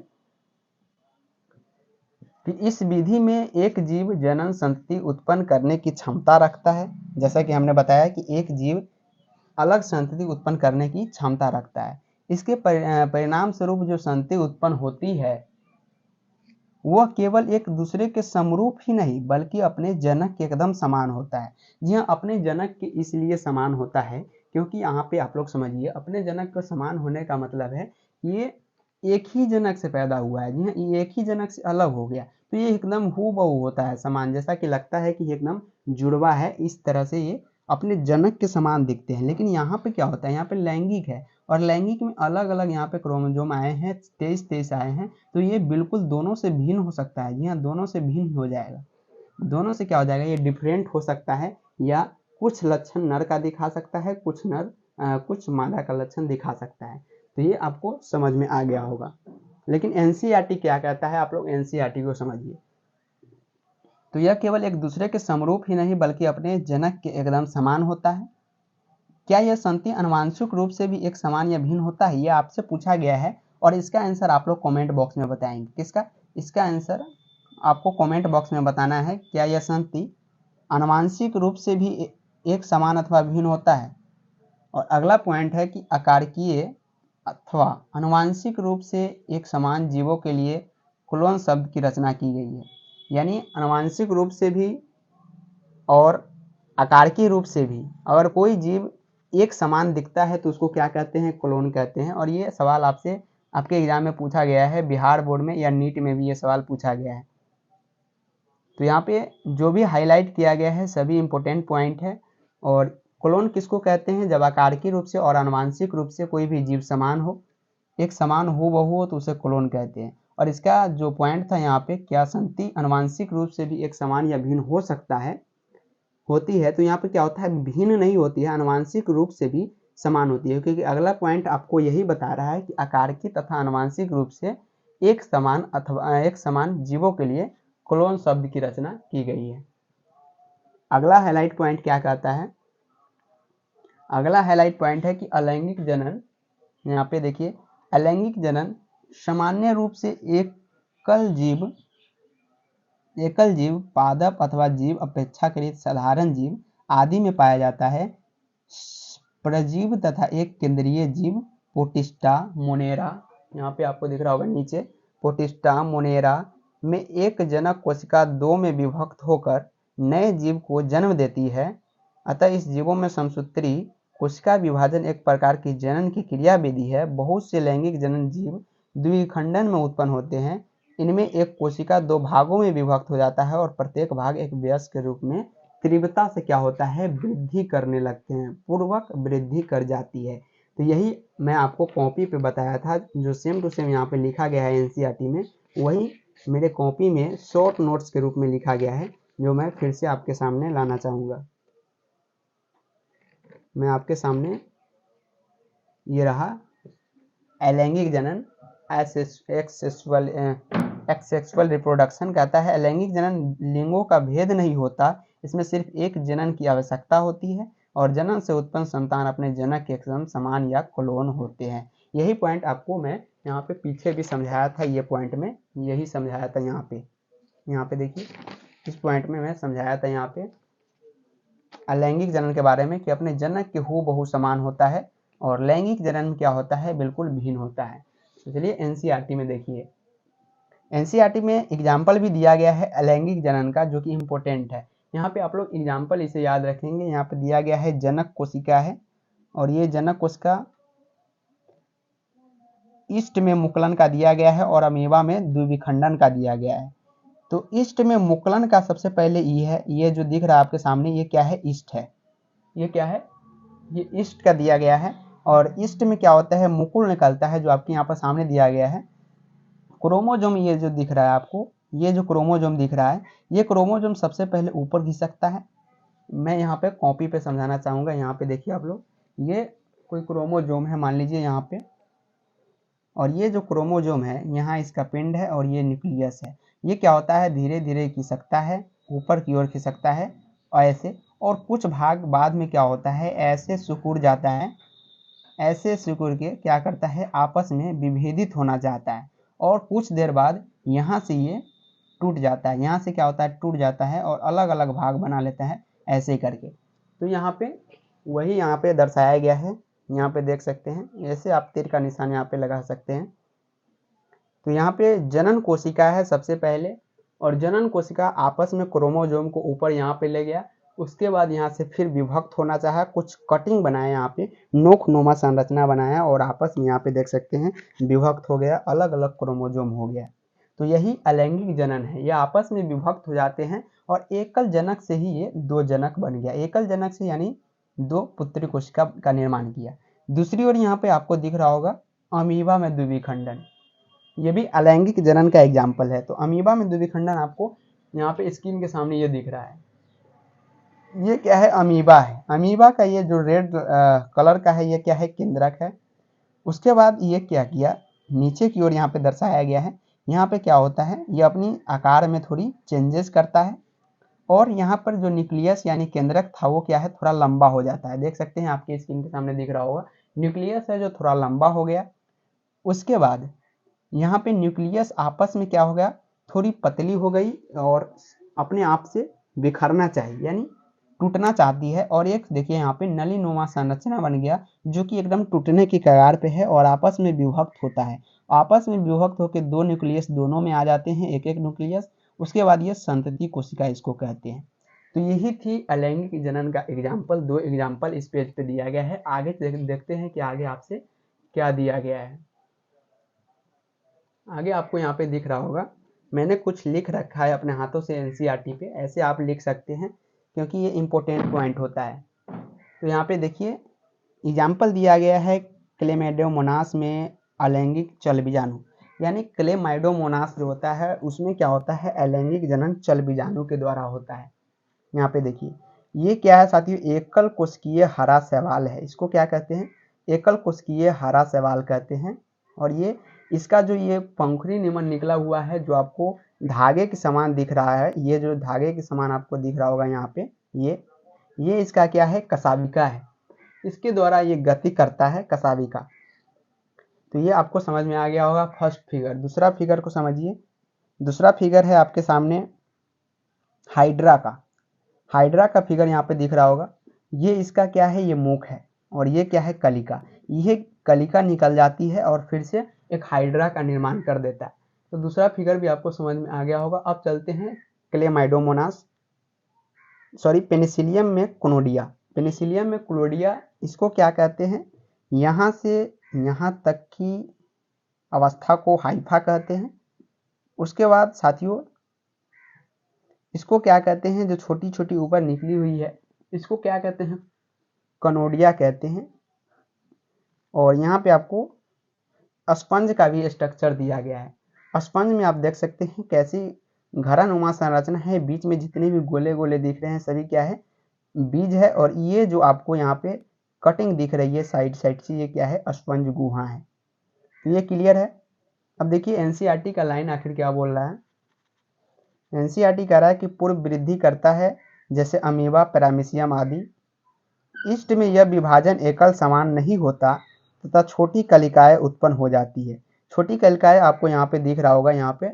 कि इस विधि में एक जीव जनन संतति उत्पन्न करने की क्षमता रखता है। जैसा कि हमने बताया कि एक जीव अलग संतति उत्पन्न करने की क्षमता रखता है। इसके परिणाम स्वरूप जो संतति उत्पन्न होती है वह केवल एक दूसरे के समरूप ही नहीं बल्कि अपने जनक के एकदम समान होता है। जी हाँ, अपने जनक के इसलिए समान होता है क्योंकि यहाँ पे आप लोग समझिए, अपने जनक के समान होने का मतलब है ये एक ही जनक से पैदा हुआ है। जी हाँ, ये एक ही जनक से अलग हो गया, तो ये एकदम हूबहू होता है, समान, जैसा कि लगता है कि एकदम जुड़वा है, इस तरह से ये अपने जनक के समान दिखते हैं। लेकिन यहाँ पे क्या होता है, यहाँ पे लैंगिक है और लैंगिक में अलग अलग यहाँ पे क्रोमोसोम आए हैं, 23 आए हैं, तो ये बिल्कुल दोनों से भिन्न हो सकता है। जी हाँ, दोनों से भिन्न हो जाएगा। दोनों से क्या हो जाएगा, ये डिफरेंट हो सकता है, या कुछ लक्षण नर का दिखा सकता है, कुछ मादा का लक्षण दिखा सकता है। तो ये आपको समझ में आ गया होगा। लेकिन एनसीईआरटी क्या कहता है, आप लोग एनसीईआरटी को समझिए। तो यह केवल एक दूसरे के समरूप ही नहीं बल्कि अपने जनक के एकदम समान होता है। क्या यह संतति आनुवंशिक रूप से भी एक समान या भिन्न होता है, यह आपसे पूछा गया है और इसका आंसर आप लोग कमेंट बॉक्स में बताएंगे। किसका, इसका आंसर आपको कमेंट बॉक्स में बताना है। क्या यह संतति आनुवंशिक रूप से भी एक समान अथवा भिन्न होता है। और अगला पॉइंट है कि आकारकीय अथवा आनुवंशिक रूप से एक समान जीवों के लिए क्लोन शब्द की रचना की गई है। यानी आनुवंशिक रूप से भी और आकारकीय रूप से भी अगर कोई जीव एक समान दिखता है तो उसको क्या कहते हैं, क्लोन कहते हैं। और ये सवाल आपसे आपके एग्जाम में पूछा गया है, बिहार बोर्ड में या नीट में भी ये सवाल पूछा गया है। तो यहाँ पे जो भी हाईलाइट किया गया है सभी इंपॉर्टेंट पॉइंट है। और क्लोन किसको कहते हैं, जब आकारकीय रूप से और आनुवंशिक रूप से कोई भी जीव समान हो, एक समान हो बहु हो, तो उसे क्लोन कहते हैं। और इसका जो पॉइंट था यहाँ पे, क्या संतति आनुवंशिक रूप से भी एक समान या भिन्न हो सकता है, होती है। तो यहाँ पे क्या होता है, भिन्न नहीं होती है, आनुवंशिक रूप से भी समान होती है। क्योंकि अगला पॉइंट आपको यही बता रहा है कि आकारकीय तथा आनुवंशिक रूप से एक समान अथवा एक समान जीवों के लिए क्लोन शब्द की रचना की गई है। अगला हाईलाइट पॉइंट क्या कहता है, अगला हाईलाइट पॉइंट है कि अलैंगिक जनन, यहाँ पे देखिए, अलैंगिक जनन सामान्य रूप से एकल जीव पादप अथवा जीव अपेक्षाकृत साधारण जीव आदि में पाया जाता है। प्रजीव तथा एक केंद्रीय जीव पोटिस्टा मोनेरा, यहाँ पे आपको दिख रहा होगा नीचे, पोटिस्टा मोनेरा में एक जनक कोशिका दो में विभक्त होकर नए जीव को जन्म देती है। अतः इस जीवों में समसूत्री कोशिका विभाजन एक प्रकार की जनन की क्रिया विधि है। बहुत से लैंगिक जनन जीव द्विखंडन में उत्पन्न होते हैं। इनमें एक कोशिका दो भागों में विभक्त हो जाता है और प्रत्येक भाग एक वयस्क के रूप में तीव्रता से क्या होता है, वृद्धि करने लगते हैं, पूर्वक वृद्धि कर जाती है। तो यही मैं आपको कॉपी पे बताया था, जो सेम टू सेम यहाँ पे लिखा गया है एनसीईआरटी में, वही मेरे कॉपी में शॉर्ट नोट्स के रूप में लिखा गया है, जो मैं फिर से आपके सामने लाना चाहूँगा। मैं आपके सामने ये रहा, अलैंगिक जनन एक्सेक्सुअल रिप्रोडक्शन कहता है अलैंगिक जनन लिंगों का भेद नहीं होता, इसमें सिर्फ एक जनन की आवश्यकता होती है और जनन से उत्पन्न संतान अपने जनक के एकदम समान या क्लोन होते हैं। यही पॉइंट आपको मैं यहाँ पे पीछे भी समझाया था, ये पॉइंट में यही समझाया था। यहाँ पे देखिए, इस पॉइंट में मैं समझाया था यहाँ पे अलैंगिक जनन के बारे में कि अपने जनक के हूबहू समान होता है, और लैंगिक जनन क्या होता है, बिल्कुल भिन्न होता है। तो चलिए एनसीईआरटी में देखिए, एनसीईआरटी में एग्जाम्पल भी दिया गया है अलैंगिक जनन का, जो कि इम्पोर्टेंट है। यहाँ पे आप लोग एग्जाम्पल इसे याद रखेंगे। यहाँ पे दिया गया है जनक कोशिका है, और ये जनक कोशिका ईस्ट में मुकुलन का दिया गया है और अमीबा में द्विविखंडन का दिया गया है। तो ईस्ट में मुकुलन का सबसे पहले ये है, ये जो दिख रहा है आपके सामने, ये क्या है, ईस्ट है। ये क्या है, ये ईस्ट का दिया गया है। और ईस्ट में क्या होता है, मुकुल निकलता है, जो आपके यहाँ पर सामने दिया गया है। क्रोमोजोम ये जो दिख रहा है आपको, ये जो क्रोमोजोम दिख रहा है, ये क्रोमोजोम सबसे पहले ऊपर घिसकता है। मैं यहाँ पे कॉपी पे समझाना चाहूँगा। यहाँ पे देखिए आप लोग, ये कोई क्रोमोजोम है मान लीजिए यहाँ पे, और ये जो क्रोमोजोम है यहाँ इसका पिंड है और ये न्यूक्लियस है। ये क्या होता है, धीरे धीरे खिसकता है, ऊपर की ओर खिसकता है ऐसे, और कुछ भाग बाद में क्या होता है, ऐसे सिकुड़ जाता है। ऐसे सिकुड़ के क्या करता है, आपस में विभेदित होना चाहता है, और कुछ देर बाद यहाँ से ये टूट जाता है। यहाँ से क्या होता है, टूट जाता है और अलग अलग भाग बना लेता है ऐसे करके। तो यहाँ पे वही यहाँ पे दर्शाया गया है। यहाँ पे देख सकते हैं, ऐसे आप तीर का निशान यहाँ पे लगा सकते हैं। तो यहाँ पे जनन कोशिका है सबसे पहले, और जनन कोशिका आपस में क्रोमोजोम को ऊपर यहाँ पे ले गया। उसके बाद यहाँ से फिर विभक्त होना चाहा, कुछ कटिंग बनाया, यहाँ पे नोकनुमा संरचना बनाया, और आपस में यहाँ पे देख सकते हैं विभक्त हो गया, अलग अलग क्रोमोजोम हो गया। तो यही अलैंगिक जनन है, ये आपस में विभक्त हो जाते हैं, और एकल जनक से ही ये दो जनक बन गया। एकल जनक से यानी दो पुत्री कोशिका का निर्माण किया। दूसरी ओर यहाँ पे आपको दिख रहा होगा अमीबा में द्विविखंडन, ये भी अलैंगिक जनन का एग्जाम्पल है। तो अमीबा में द्विविखंडन आपको यहाँ पे स्क्रीन के सामने ये दिख रहा है। ये क्या है, अमीबा है। अमीबा का ये जो रेड कलर का है, ये क्या है, केंद्रक है। उसके बाद ये क्या किया, नीचे की ओर यहाँ पे दर्शाया गया है। यहाँ पे क्या होता है, ये अपनी आकार में थोड़ी चेंजेस करता है, और यहाँ पर जो न्यूक्लियस यानी केंद्रक था वो क्या है, थोड़ा लंबा हो जाता है। देख सकते हैं आपके स्क्रीन के सामने दिख रहा होगा, न्यूक्लियस है जो थोड़ा लंबा हो गया। उसके बाद यहाँ पे न्यूक्लियस आपस में क्या हो गया, थोड़ी पतली हो गई, और अपने आप से बिखरना चाहिए, यानी टूटना चाहती है। और एक देखिए यहाँ पे नलीनुमा संरचना बन गया, जो कि एकदम टूटने की कगार पे है, और आपस में विभक्त होता है। आपस में विभक्त होकर दो न्यूक्लियस दोनों में आ जाते हैं, एक एक न्यूक्लियस। उसके बाद ये संतति कोशिका इसको कहते हैं। तो यही थी अलैंगिक जनन का एग्जाम्पल। दो एग्जाम्पल इस पेज पे दिया गया है। आगे देखते हैं कि आगे आपसे क्या दिया गया है। आगे आपको यहाँ पे दिख रहा होगा, मैंने कुछ लिख रखा है अपने हाथों से एनसीईआरटी पे, ऐसे आप लिख सकते हैं क्योंकि ये इम्पोर्टेंट पॉइंट होता है। तो यहाँ पे देखिए एग्जाम्पल दिया गया है क्लेमाइडोमोनास में अलैंगिक चल बीजाणु, यानी क्लेमाइडोमोनास जो होता है उसमें क्या होता है, अलैंगिक जनन चल बीजाणु के द्वारा होता है। यहाँ पे देखिए ये क्या है साथियों, एकल कोशिकीय हरा शैवाल है। इसको क्या कहते हैं, एकल कोशिकीय हरा शैवाल कहते हैं। और ये इसका जो ये पंखुड़ी निमन निकला हुआ है, जो आपको धागे के समान दिख रहा है, ये जो धागे के समान आपको दिख रहा होगा यहाँ पे, ये इसका क्या है, कशाविका है। इसके द्वारा ये गति करता है, कशाविका। तो ये आपको समझ में आ गया होगा फर्स्ट फिगर। दूसरा फिगर को समझिए। दूसरा फिगर है आपके सामने हाइड्रा का। हाइड्रा का फिगर यहाँ पे दिख रहा होगा। ये इसका क्या है, ये मुख है, और ये क्या है, कलिका। ये कलिका निकल जाती है और फिर से एक हाइड्रा का निर्माण कर देता है। तो दूसरा फिगर भी आपको समझ में आ गया होगा। अब चलते हैं क्लेमाइडोमोनास, सॉरी पेनिसिलियम में क्लोडिया। पेनिसिलियम में क्लोडिया, इसको क्या कहते हैं, यहाँ से यहाँ तक की अवस्था को हाइफा कहते हैं। उसके बाद साथियों इसको क्या कहते हैं, जो छोटी छोटी ऊपर निकली हुई है, इसको क्या कहते हैं, कनोडिया कहते हैं। और यहाँ पे आपको स्पंज का भी स्ट्रक्चर दिया गया है। स्पंज में आप देख सकते हैं कैसी घरानुमा संरचना है, बीच में जितने भी गोले गोले दिख रहे हैं सभी क्या है, बीज है। और ये जो आपको यहाँ पे कटिंग दिख रही है साइड साइड से, ये क्या है, स्पंज गुहा है। तो ये क्लियर है। अब देखिए एनसीईआरटी का लाइन आखिर क्या बोल रहा है। एनसीईआरटी कह रहा है कि पूर्व वृद्धि करता है जैसे अमीबा, पैरामीशियम आदि। ईस्ट में यह विभाजन एकल समान नहीं होता तथा छोटी कलिकाएं उत्पन्न हो जाती है। छोटी कलिकाएं आपको यहाँ पे दिख रहा होगा, यहाँ पे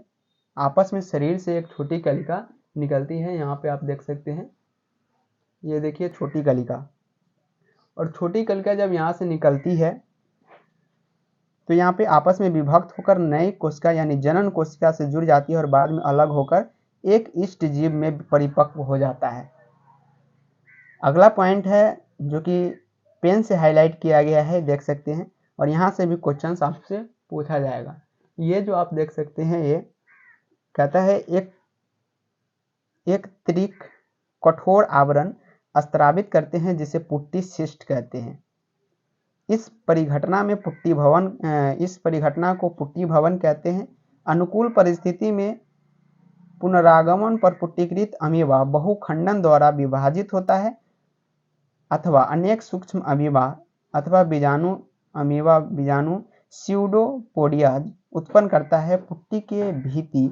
आपस में शरीर से एक छोटी कलिका निकलती है। यहाँ पे आप देख सकते हैं, ये देखिए छोटी कलिका। और छोटी कलिका जब यहाँ से निकलती है तो यहाँ पे आपस में विभक्त होकर नई कोशिका यानी जनन कोशिका से जुड़ जाती है और बाद में अलग होकर एक इष्ट जीव में परिपक्व हो जाता है। अगला पॉइंट है जो कि पेन से हाईलाइट किया गया है, देख सकते हैं। और यहाँ से भी क्वेश्चंस आपसे पूछा जाएगा। ये जो आप देख सकते हैं, ये कहता है एक त्रिक कठोर आवरण स्त्रावित करते हैं जिसे पुट्टी शिस्ट कहते हैं। इस परिघटना को पुट्टी भवन कहते हैं। अनुकूल परिस्थिति में पुनरागमन पर पुट्टीकृत अमीबा बहुखंडन द्वारा विभाजित होता है अथवा अनेक सूक्ष्म अमीबा अथवा बीजाणु स्यूडोपोडियाज उत्पन्न करता है। पुट्टी के भीति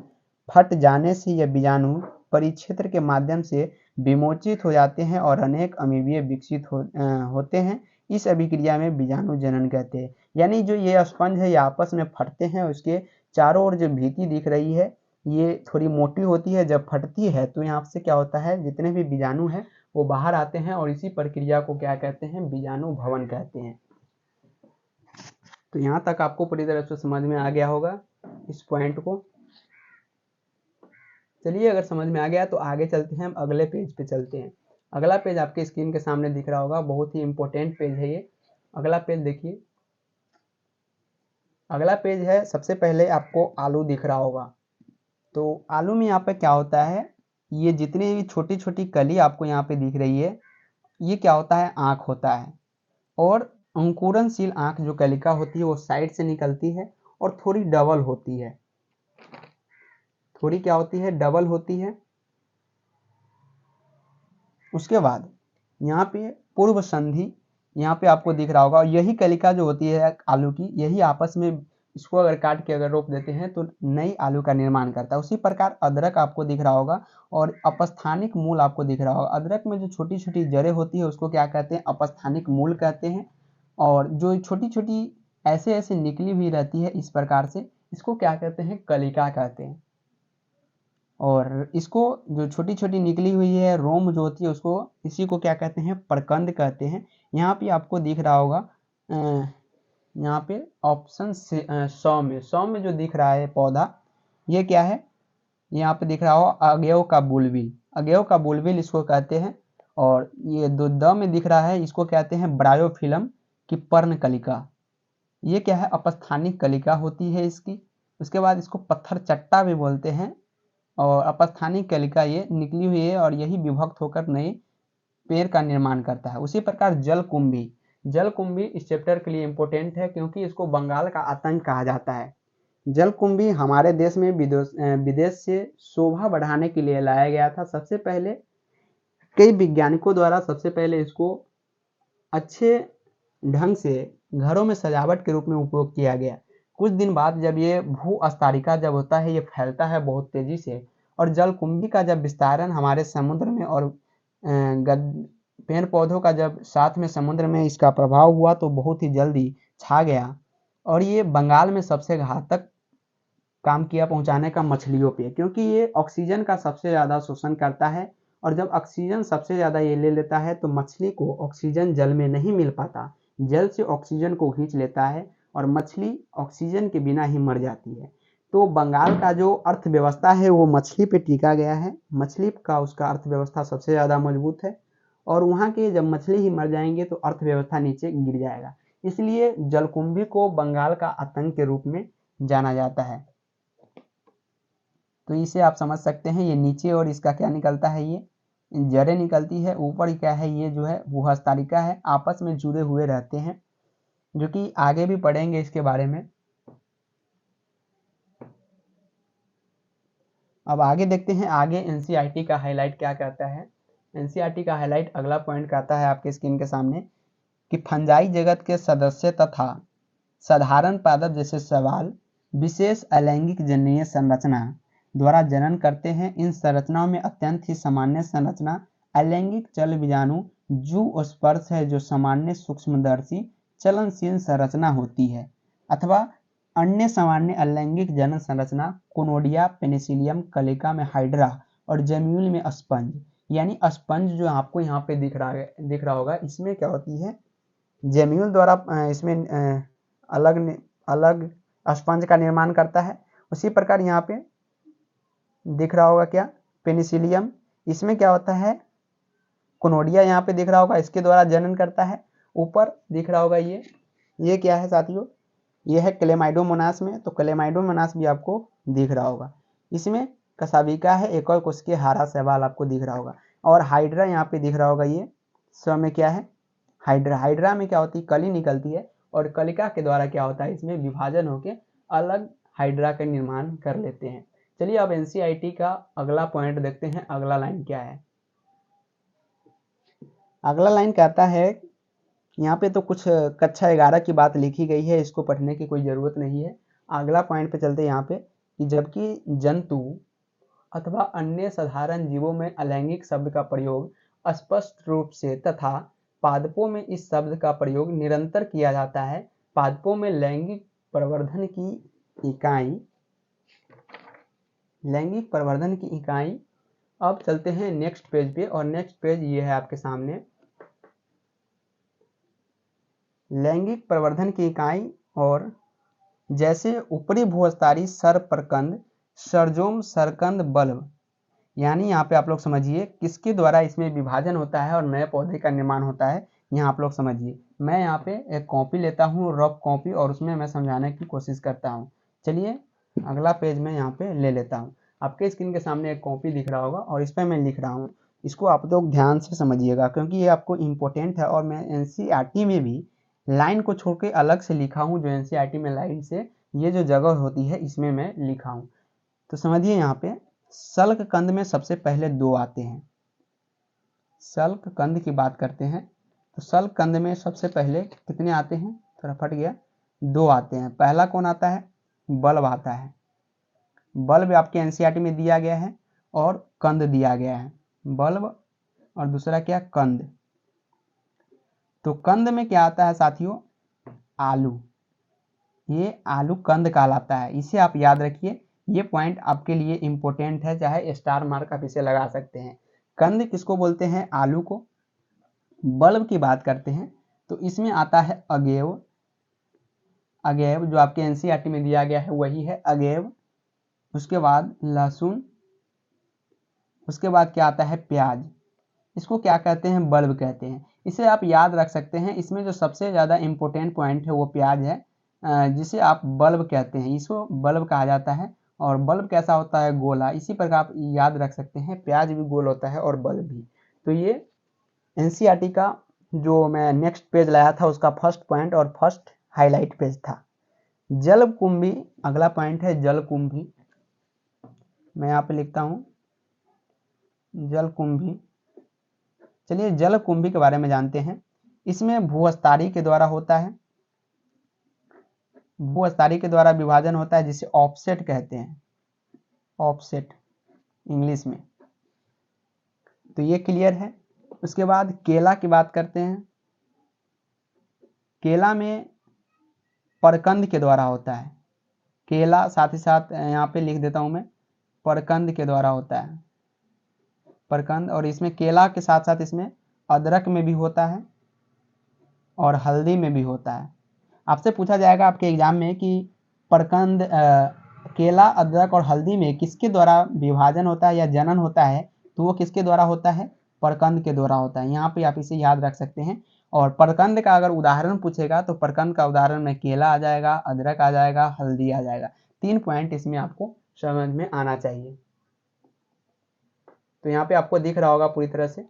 फट जाने से यह बीजाणु परिक्षेत्र के माध्यम से विमोचित हो जाते हैं और अनेक अमीबे विकसित होते हैं। इस अभिक्रिया में बीजाणु जनन कहते हैं। यानी जो ये स्पंज है ये आपस में फटते हैं, उसके चारों ओर जो भीति दिख रही है ये थोड़ी मोटी होती है। जब फटती है तो यहाँ से क्या होता है, जितने भी बीजाणु हैं वो बाहर आते हैं और इसी प्रक्रिया को क्या कहते हैं, बीजाणु भवन कहते हैं। तो यहाँ तक आपको पूरी तरह से समझ में आ गया होगा इस पॉइंट को। चलिए, अगर समझ में आ गया तो आगे चलते हैं, हम अगले पेज पे चलते हैं। अगला पेज आपके स्क्रीन के सामने दिख रहा होगा, बहुत ही इंपॉर्टेंट पेज है ये। अगला पेज देखिए, अगला पेज है, सबसे पहले आपको आलू दिख रहा होगा। तो आलू में यहाँ पे क्या होता है, ये जितनी भी छोटी छोटी कली आपको यहाँ पे दिख रही है, ये क्या होता है, आँख होता है। और अंकुरनशील आँख जो कलिका होती है वो साइड से निकलती है और थोड़ी डबल होती है। थोड़ी क्या होती है, डबल होती है। उसके बाद यहाँ पे पूर्व संधि यहाँ पे आपको दिख रहा होगा, और यही कलिका जो होती है आलू की, यही आपस में इसको अगर काट के अगर रोप देते हैं तो नई आलू का निर्माण करता है। उसी प्रकार अदरक आपको दिख रहा होगा और अपस्थानिक मूल आपको दिख रहा होगा। अदरक में जो छोटी छोटी जड़ें होती है उसको क्या कहते हैं, अपस्थानिक मूल कहते हैं। और जो छोटी छोटी ऐसे ऐसे निकली हुई रहती है इस प्रकार से, इसको क्या कहते हैं, कलिका कहते हैं। और इसको जो छोटी छोटी निकली हुई है रोम जो होती है उसको, इसी को क्या कहते हैं, प्रकंद कहते हैं। यहाँ पे आपको दिख रहा होगा, यहाँ पे ऑप्शन 100 में जो दिख रहा है पौधा, ये क्या है, यहाँ पे दिख रहा हो अगेव का बुलबिल। अगेव का बुलबिल इसको कहते हैं। और ये द में दिख रहा है, इसको कहते हैं ब्रायोफिलम की पर्ण कलिका। ये क्या है, अपस्थानिक कलिका होती है इसकी। उसके बाद इसको पत्थर चट्टा भी बोलते हैं। और अपस्थानिक कलिका ये निकली हुई है और यही विभक्त होकर नए पेड़ का निर्माण करता है। उसी प्रकार जलकुंभी, जलकुंभी इस चैप्टर के लिए इम्पोर्टेंट है क्योंकि इसको बंगाल का आतंक कहा जाता है। जलकुंभी हमारे देश में विदेश से शोभा बढ़ाने के लिए लाया गया था। सबसे पहले कई वैज्ञानिकों द्वारा सबसे पहले इसको अच्छे ढंग से घरों में सजावट के रूप में उपयोग किया गया। कुछ दिन बाद जब ये भू अस्तारिका जब होता है, ये फैलता है बहुत तेजी से, और जलकुंभी का जब विस्तारण हमारे समुद्र में और पेड़ पौधों का जब साथ में समुद्र में इसका प्रभाव हुआ तो बहुत ही जल्दी छा गया। और ये बंगाल में सबसे घातक काम किया पहुंचाने का मछलियों पे, क्योंकि ये ऑक्सीजन का सबसे ज़्यादा शोषण करता है। और जब ऑक्सीजन सबसे ज़्यादा ये ले लेता है तो मछली को ऑक्सीजन जल में नहीं मिल पाता, जल से ऑक्सीजन को खींच लेता है और मछली ऑक्सीजन के बिना ही मर जाती है। तो बंगाल का जो अर्थव्यवस्था है वो मछली पे टिका गया है। मछली का उसका अर्थव्यवस्था सबसे ज़्यादा मजबूत है। और वहाँ के जब मछली ही मर जाएंगे तो अर्थव्यवस्था नीचे गिर जाएगा। इसलिए जलकुंभी को बंगाल का आतंक के रूप में जाना जाता है। तो इसे आप समझ सकते हैं, ये नीचे और इसका क्या निकलता है, ये जड़ें निकलती है। ऊपर क्या है, ये जो है भूहस्तारिका है, आपस में जुड़े हुए रहते हैं। जो कि आगे भी पढ़ेंगे इसके बारे में। अब आगे देखते हैं, आगे एनसीईआरटी का हाईलाइट क्या कहता है। एनसीईआरटी का हाईलाइट अगला पॉइंट कहता है आपके स्क्रीन के सामने कि फंजाई जगत के सदस्य तथा साधारण पादप जैसे सवाल विशेष अलैंगिक जननीय संरचना द्वारा जनन करते हैं। इन संरचनाओं में अत्यंत ही सामान्य संरचना अलैंगिक चल बीजाणु जू स्पर्श है, जो सामान्य सूक्ष्मदर्शी चलनशील संरचना होती है, अथवा अन्य सामान्य अलैंगिक जनन संरचना कोनोडिया पेनिसिलियम कलिका में हाइड्रा और जेम्यूल में स्पंज। यानी स्पंज जो आपको यहाँ पे दिख रहा होगा, इसमें क्या होती है, जेम्यूल द्वारा इसमें अलग अलग स्पंज का निर्माण करता है। उसी प्रकार यहाँ पे दिख रहा होगा क्या, पेनिसिलियम, इसमें क्या होता है, कोनोडिया यहाँ पे दिख रहा होगा, इसके द्वारा जनन करता है। ऊपर दिख रहा होगा ये क्या है साथियों, ये है क्लेमाइडोमोनास में, तो क्लेमाइडोमोनास भी आपको दिख रहा होगा। इसमें कसाबिका है, एक और कोशिका हारा शैवाल आपको दिख रहा होगा। और हाइड्रा यहाँ पे दिख रहा होगा, ये सब में क्या है, हाइड्रा। हाइड्रा में क्या होती है, कली निकलती है और कलिका के द्वारा क्या होता है, इसमें विभाजन होकर अलग हाइड्रा का निर्माण कर लेते हैं। चलिए अब एनसीईआरटी का अगला पॉइंट देखते हैं, अगला लाइन क्या है। अगला लाइन कहता है, यहाँ पे तो कुछ कक्षा 11 की बात लिखी गई है, इसको पढ़ने की कोई ज़रूरत नहीं है। अगला पॉइंट पे चलते हैं यहाँ पे कि जबकि जंतु अथवा अन्य साधारण जीवों में अलैंगिक शब्द का प्रयोग स्पष्ट रूप से तथा पादपों में इस शब्द का प्रयोग निरंतर किया जाता है, पादपों में लैंगिक प्रवर्धन की इकाई। अब चलते हैं नेक्स्ट पेज पे, और नेक्स्ट पेज ये है आपके सामने, लैंगिक प्रवर्धन की इकाई। और जैसे ऊपरी भूस्तरीय सरपरकंद सरजोम सरकंद बल्ब, यानी यहाँ पे आप लोग समझिए किसके द्वारा इसमें विभाजन होता है और नए पौधे का निर्माण होता है। यहाँ आप लोग समझिए, मैं यहाँ पे एक कॉपी लेता हूँ, रफ कॉपी, और उसमें मैं समझाने की कोशिश करता हूँ। चलिए अगला पेज में यहाँ पे ले लेता हूँ। आपके स्क्रीन के सामने एक कॉपी दिख रहा होगा और इस पर मैं लिख रहा हूँ, इसको आप लोग ध्यान से समझिएगा क्योंकि ये आपको इम्पोर्टेंट है। और मैं एनसीईआरटी में भी लाइन को छोड़ के अलग से लिखा हूँ, जो एनसीईआरटी में लाइन से ये जो जगह होती है इसमें मैं लिखा हूँ। तो समझिए, यहाँ पे सल्क कंद में सबसे पहले 2 आते हैं। सल्क कंद की बात करते हैं तो सल्क कंद में सबसे पहले कितने आते हैं, थोड़ा फट गया, 2 आते हैं। पहला कौन आता है, बल्ब आता है। बल्ब आपके एनसीईआरटी में दिया गया है और कंद दिया गया है, बल्ब और दूसरा क्या, कंद। तो कंद में क्या आता है साथियों, आलू। ये आलू कंद कहलाता है, इसे आप याद रखिए, ये पॉइंट आपके लिए इंपॉर्टेंट है, चाहे स्टार मार्क आप इसे लगा सकते हैं। कंद किसको बोलते हैं, आलू को। बल्ब की बात करते हैं तो इसमें आता है अगेव। अगेव जो आपके एनसीईआरटी में दिया गया है वही है अगेव। उसके बाद लहसुन, उसके बाद क्या आता है, प्याज। इसको क्या कहते हैं, बल्ब कहते हैं। इसे आप याद रख सकते हैं। इसमें जो सबसे ज़्यादा इम्पोर्टेंट पॉइंट है वो प्याज है, जिसे आप बल्ब कहते हैं, इसको बल्ब कहा जाता है। और बल्ब कैसा होता है, गोला। इसी प्रकार आप याद रख सकते हैं, प्याज भी गोल होता है और बल्ब भी। तो ये एनसीईआरटी का जो मैं नेक्स्ट पेज लाया था उसका फर्स्ट पॉइंट और फर्स्ट हाईलाइट पेज था। जलकुंभी अगला पॉइंट है, जलकुंभी। मैं यहाँ पे लिखता हूँ जलकुंभी। चलिए जलकुंभी के बारे में जानते हैं। इसमें भूस्तरीय के द्वारा होता है, भूस्तरीय के द्वारा विभाजन होता है, जिसे ऑफसेट कहते हैं, ऑफसेट इंग्लिश में। तो ये क्लियर है। उसके बाद केला की बात करते हैं। केला में परकंद के द्वारा होता है, केला साथ ही साथ यहाँ पे लिख देता हूँ मैं, परकंद के द्वारा होता है, परकंद। और इसमें केला के साथ साथ इसमें अदरक में भी होता है और हल्दी में भी होता है। आपसे पूछा जाएगा आपके एग्जाम में कि परकंद, केला, अदरक और हल्दी में किसके द्वारा विभाजन होता है या जनन होता है, तो वो किसके द्वारा होता है, परकंद के द्वारा होता है। यहाँ पे आप इसे याद रख सकते हैं। और परकंद का अगर उदाहरण पूछेगा तो परकंद का उदाहरण में केला आ जाएगा, अदरक आ जाएगा, हल्दी आ जाएगा। 3 पॉइंट इसमें आपको समझ में आना चाहिए। तो यहाँ पे आपको दिख रहा होगा पूरी तरह से।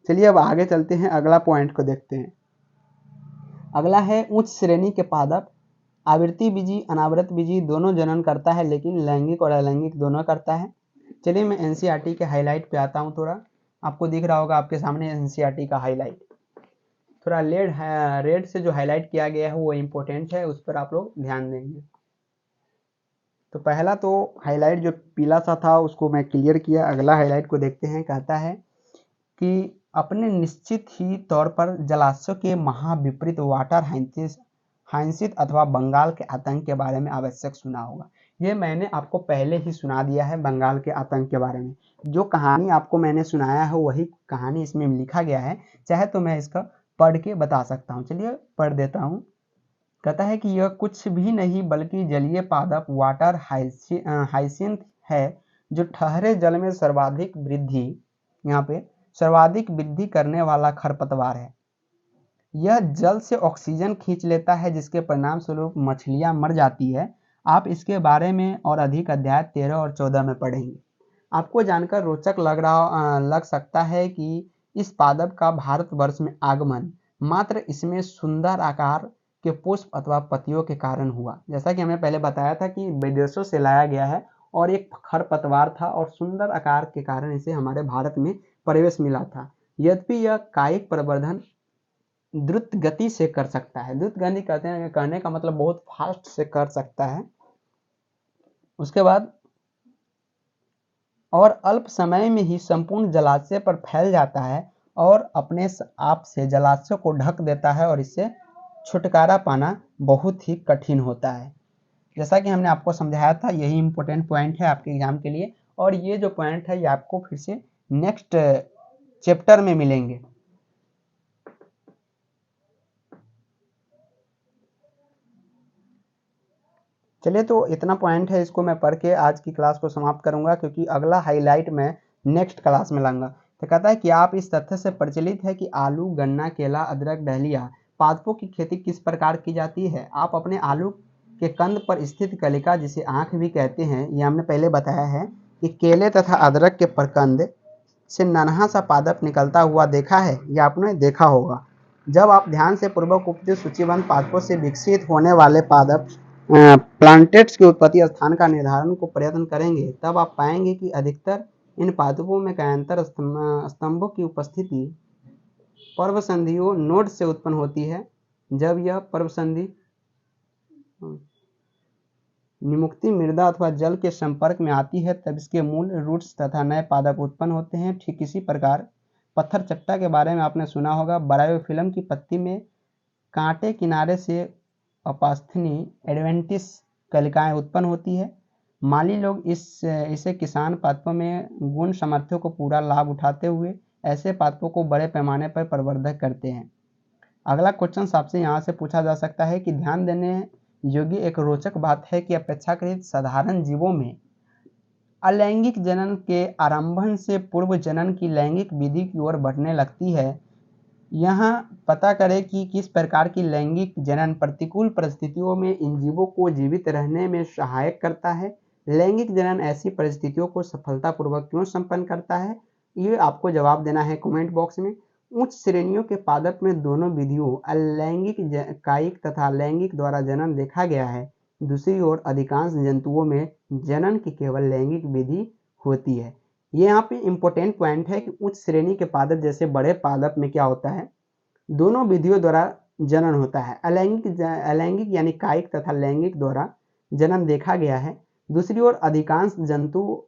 चलिए अब आगे चलते हैं, अगला पॉइंट को देखते हैं। अगला है उच्च श्रेणी के पादप। आवृत्ति बीजी अनावृत बीजी दोनों जनन करता है, लेकिन लैंगिक और अलैंगिक दोनों करता है। चलिए मैं एनसीईआरटी के हाईलाइट पे आता हूँ। थोड़ा आपको दिख रहा होगा आपके सामने एनसीईआरटी का हाईलाइट। थोड़ा रेड से जो हाईलाइट किया गया है वो इम्पोर्टेंट है, उस पर आप लोग ध्यान देंगे। तो पहला तो हाईलाइट जो पीला सा था उसको मैं क्लियर किया। अगला हाईलाइट को देखते हैं। कहता है कि अपने निश्चित ही तौर पर जलाशयों के महाविपरीत वाटर हाइंसिस अथवा बंगाल के आतंक के बारे में आवश्यक सुना होगा। ये मैंने आपको पहले ही सुना दिया है बंगाल के आतंक के बारे में। जो कहानी आपको मैंने सुनाया है वही कहानी इसमें लिखा गया है। चाहे तो मैं इसका पढ़ के बता सकता हूँ। चलिए पढ़ देता हूँ। कहता है कि यह कुछ भी नहीं बल्कि जलीय पादप वाटर हाइसिंथ है, जो ठहरे जल में सर्वाधिक वृद्धि करने वाला खरपतवार है। यह जल से ऑक्सीजन खींच लेता है, जिसके परिणाम स्वरूप मछलियां मर जाती है। आप इसके बारे में और अधिक अध्याय 13 और 14 में पढ़ेंगे। आपको जानकर रोचक लग सकता है कि इस पादप का भारतवर्ष में आगमन मात्र इसमें सुंदर आकार के पुष्प अथवा पत्तियों के कारण हुआ। जैसा कि हमने पहले बताया था कि विदेशों से लाया गया है और एक खरपतवार था और सुंदर आकार के कारण इसे हमारे भारत में प्रवेश मिला था। यद्यपि यह कायिक प्रवर्धन द्रुत गति से कर सकता है। द्रुत गति कहते हैं, कहने का मतलब बहुत फास्ट से कर सकता है। उसके बाद और अल्प समय में ही संपूर्ण जलाशय पर फैल जाता है और अपने आप से जलाशय को ढक देता है और इससे छुटकारा पाना बहुत ही कठिन होता है। जैसा कि हमने आपको समझाया था, यही इंपॉर्टेंट पॉइंट है आपके एग्जाम के लिए। और ये जो पॉइंट है ये आपको फिर से नेक्स्ट चैप्टर में मिलेंगे। चलिए तो इतना पॉइंट है, इसको मैं पढ़ के आज की क्लास को समाप्त करूंगा, क्योंकि अगला हाईलाइट मैं नेक्स्ट क्लास में लाऊंगा। तो कहता है कि आप इस तथ्य से परिचित है कि आलू, गन्ना, केला, अदरक, डहलिया पादपों की खेती किस प्रकार की जाती है। आप अपने आलू के कंद पर स्थित कलिका, जिसे आंख भी कहते हैं, ये हमने पहले बताया है कि केले तथा अदरक के प्रकंद से नन्हा सा पादप निकलता हुआ देखा है, यह आपने देखा होगा। जब आप ध्यान से पूर्वक उपयुक्त सूचीबद्ध पादपों से विकसित होने वाले पादप प्लांटेट्स के उत्पत्ति स्थान का निर्धारण को प्रयत्न करेंगे, तब आप पाएंगे कि अधिकतर इन पादपों में कायांतर स्तंभों की उपस्थिति पर्वसंधियों नोड से उत्पन्न होती है। जब यह पर्वसंधि निमुक्ति मृदा अथवा जल के संपर्क में आती है, तब इसके मूल रूट्स तथा नए पादप उत्पन्न होते हैं। ठीक इसी प्रकार पत्थर चट्टा के बारे में आपने सुना होगा। बरायोफिल्म की पत्ती में कांटे किनारे से अपास्थनी एडवेंटिस कलिकाएं उत्पन्न होती है। माली लोग इसे किसान पादपों में गुण सामर्थ्यों को पूरा लाभ उठाते हुए ऐसे पादपों को बड़े पैमाने पर प्रवर्धक करते हैं। अगला क्वेश्चन आपसे यहाँ से पूछा जा सकता है कि ध्यान देने योग्य एक रोचक बात है कि अपेक्षाकृत साधारण जीवों में अलैंगिक जनन के आरंभन से पूर्व जनन की लैंगिक विधि की ओर बढ़ने लगती है। यहाँ पता करें कि किस प्रकार की लैंगिक जनन प्रतिकूल परिस्थितियों में इन जीवों को जीवित रहने में सहायक करता है। लैंगिक जनन ऐसी परिस्थितियों को सफलतापूर्वक क्यों संपन्न करता है, ये आपको जवाब देना है कमेंट बॉक्स में। उच्च श्रेणियों के पादप में दोनों विधियों अलैंगिक कायिक तथा लैंगिक द्वारा जनन देखा गया है। दूसरी ओर अधिकांश जंतुओं में जनन की केवल लैंगिक विधि होती है। ये यहाँ पे इम्पोर्टेंट पॉइंट है कि उच्च श्रेणी के पादप जैसे बड़े पादप में क्या होता है, दोनों विधियों द्वारा जनन होता है। अलैंगिक यानी कायिक तथा लैंगिक द्वारा जनन देखा गया है। दूसरी ओर अधिकांश जंतु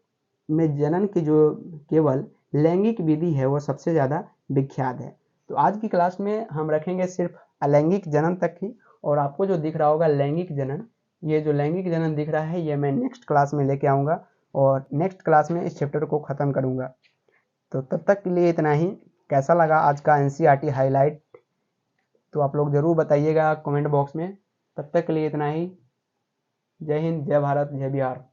में जनन की जो केवल लैंगिक विधि है वो सबसे ज़्यादा विख्यात है। तो आज की क्लास में हम रखेंगे सिर्फ अलैंगिक जनन तक ही, और आपको जो दिख रहा होगा लैंगिक जनन, ये जो लैंगिक जनन दिख रहा है ये मैं नेक्स्ट क्लास में लेके आऊँगा और नेक्स्ट क्लास में इस चैप्टर को ख़त्म करूँगा। तो तब तक के लिए इतना ही। कैसा लगा आज का एनसीईआरटी हाईलाइट, तो आप लोग ज़रूर बताइएगा कमेंट बॉक्स में। तब तक के लिए इतना ही। जय हिंद, जय भारत, जय बिहार।